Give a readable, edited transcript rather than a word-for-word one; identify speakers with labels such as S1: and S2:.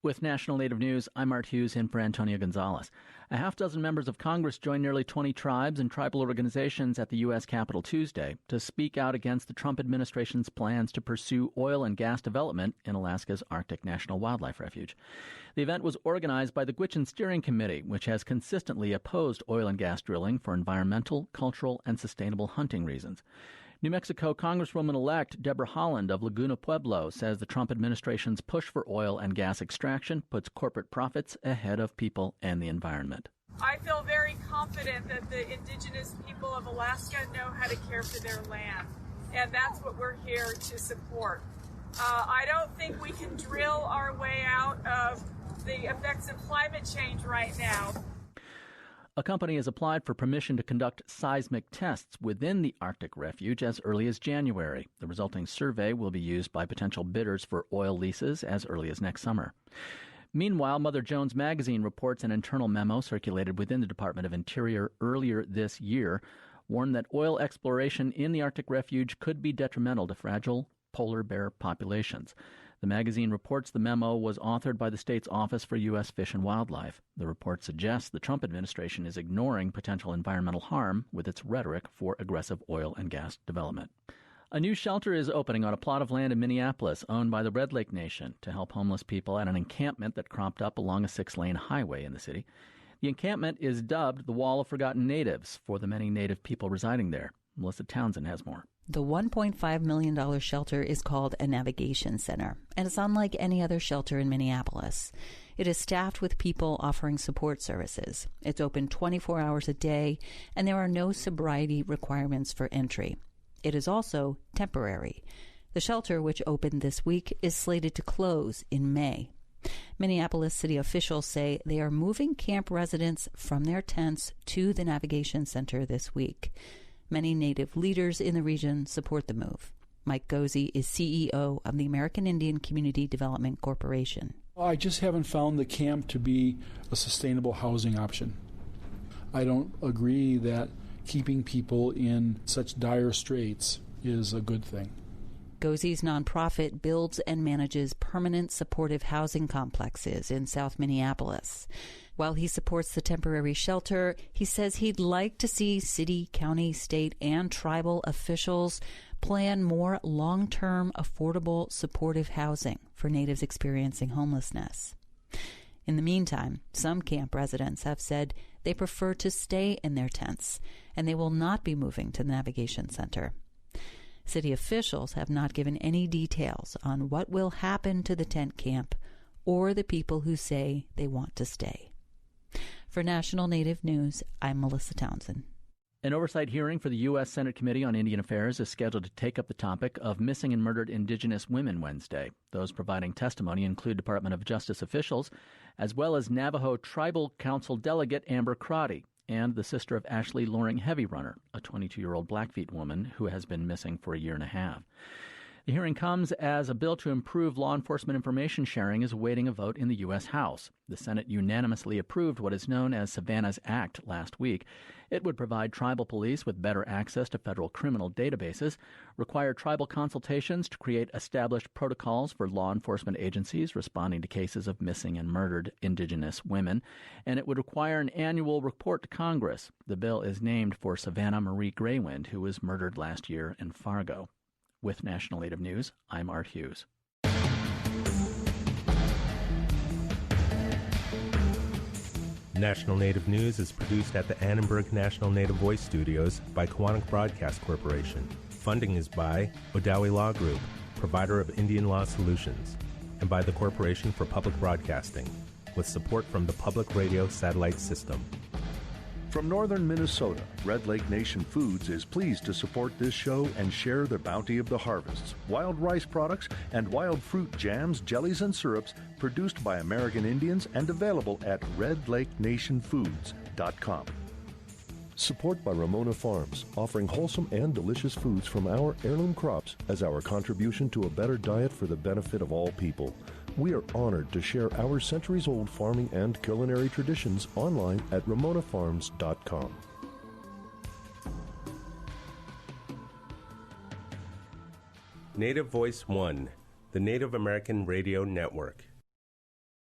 S1: With National Native News, I'm Art Hughes in for Antonio Gonzalez. A half dozen members of Congress joined nearly 20 tribes and tribal organizations at the U.S. Capitol Tuesday to speak out against the Trump administration's plans to pursue oil and gas development in Alaska's Arctic National Wildlife Refuge. The event was organized by the Gwich'in Steering Committee, which has consistently opposed oil and gas drilling for environmental, cultural, and sustainable hunting reasons. New Mexico Congresswoman-elect Deborah Haaland of Laguna Pueblo says the Trump administration's push for oil and gas extraction puts corporate profits ahead of people and the environment.
S2: I feel very confident that the Indigenous people of Alaska know how to care for their land, and that's what we're here to support. I don't think we can drill our way out of the effects of climate change right now.
S1: A company has applied for permission to conduct seismic tests within the Arctic Refuge as early as January. The resulting survey will be used by potential bidders for oil leases as early as next summer. Meanwhile, Mother Jones magazine reports an internal memo circulated within the Department of Interior earlier this year warned that oil exploration in the Arctic Refuge could be detrimental to fragile polar bear populations. The magazine reports the memo was authored by the state's Office for U.S. Fish and Wildlife. The report suggests the Trump administration is ignoring potential environmental harm with its rhetoric for aggressive oil and gas development. A new shelter is opening on a plot of land in Minneapolis owned by the Red Lake Nation to help homeless people at an encampment that cropped up along a 6-lane highway in the city. The encampment is dubbed the Wall of Forgotten Natives for the many Native people residing there. Melissa Townsend has more.
S3: The $1.5 million shelter is called a navigation center, and it's unlike any other shelter in Minneapolis. It is staffed with people offering support services. It's open 24 hours a day, and there are no sobriety requirements for entry. It is also temporary. The shelter, which opened this week, is slated to close in May. Minneapolis city officials say they are moving camp residents from their tents to the navigation center this week. Many Native leaders in the region support the move. Mike Gozi is CEO of the American Indian Community Development Corporation.
S4: I just haven't found the camp to be a sustainable housing option. I don't agree that keeping people in such dire straits is a good thing.
S3: Gozi's nonprofit builds and manages permanent supportive housing complexes in South Minneapolis. While he supports the temporary shelter, he says he'd like to see city, county, state, and tribal officials plan more long-term, affordable, supportive housing for natives experiencing homelessness. In the meantime, some camp residents have said they prefer to stay in their tents, and they will not be moving to the navigation center. City officials have not given any details on what will happen to the tent camp or the people who say they want to stay. For National Native News, I'm Melissa Townsend.
S1: An oversight hearing for the U.S. Senate Committee on Indian Affairs is scheduled to take up the topic of missing and murdered Indigenous women Wednesday. Those providing testimony include Department of Justice officials, as well as Navajo Tribal Council Delegate Amber Crotty and the sister of Ashley Loring Heavyrunner, a 22-year-old Blackfeet woman who has been missing for a year and a half. The hearing comes as a bill to improve law enforcement information sharing is awaiting a vote in the U.S. House. The Senate unanimously approved what is known as Savannah's Act last week. It would provide tribal police with better access to federal criminal databases, require tribal consultations to create established protocols for law enforcement agencies responding to cases of missing and murdered Indigenous women, and it would require an annual report to Congress. The bill is named for Savannah Marie Graywind, who was murdered last year in Fargo. With National Native News, I'm Art Hughes.
S5: National Native News is produced at the Annenberg National Native Voice Studios by Kawanak Broadcast Corporation. Funding is by Odawi Law Group, provider of Indian law solutions, and by the Corporation for Public Broadcasting, with support from the Public Radio Satellite System.
S6: From northern Minnesota, Red Lake Nation Foods is pleased to support this show and share the bounty of the harvests, wild rice products, and wild fruit jams, jellies, and syrups produced by American Indians and available at redlakenationfoods.com.
S7: Support by Ramona Farms, offering wholesome and delicious foods from our heirloom crops as our contribution to a better diet for the benefit of all people. We are honored to share our centuries-old farming and culinary traditions online at ramonafarms.com.
S5: Native Voice One, the Native American Radio Network.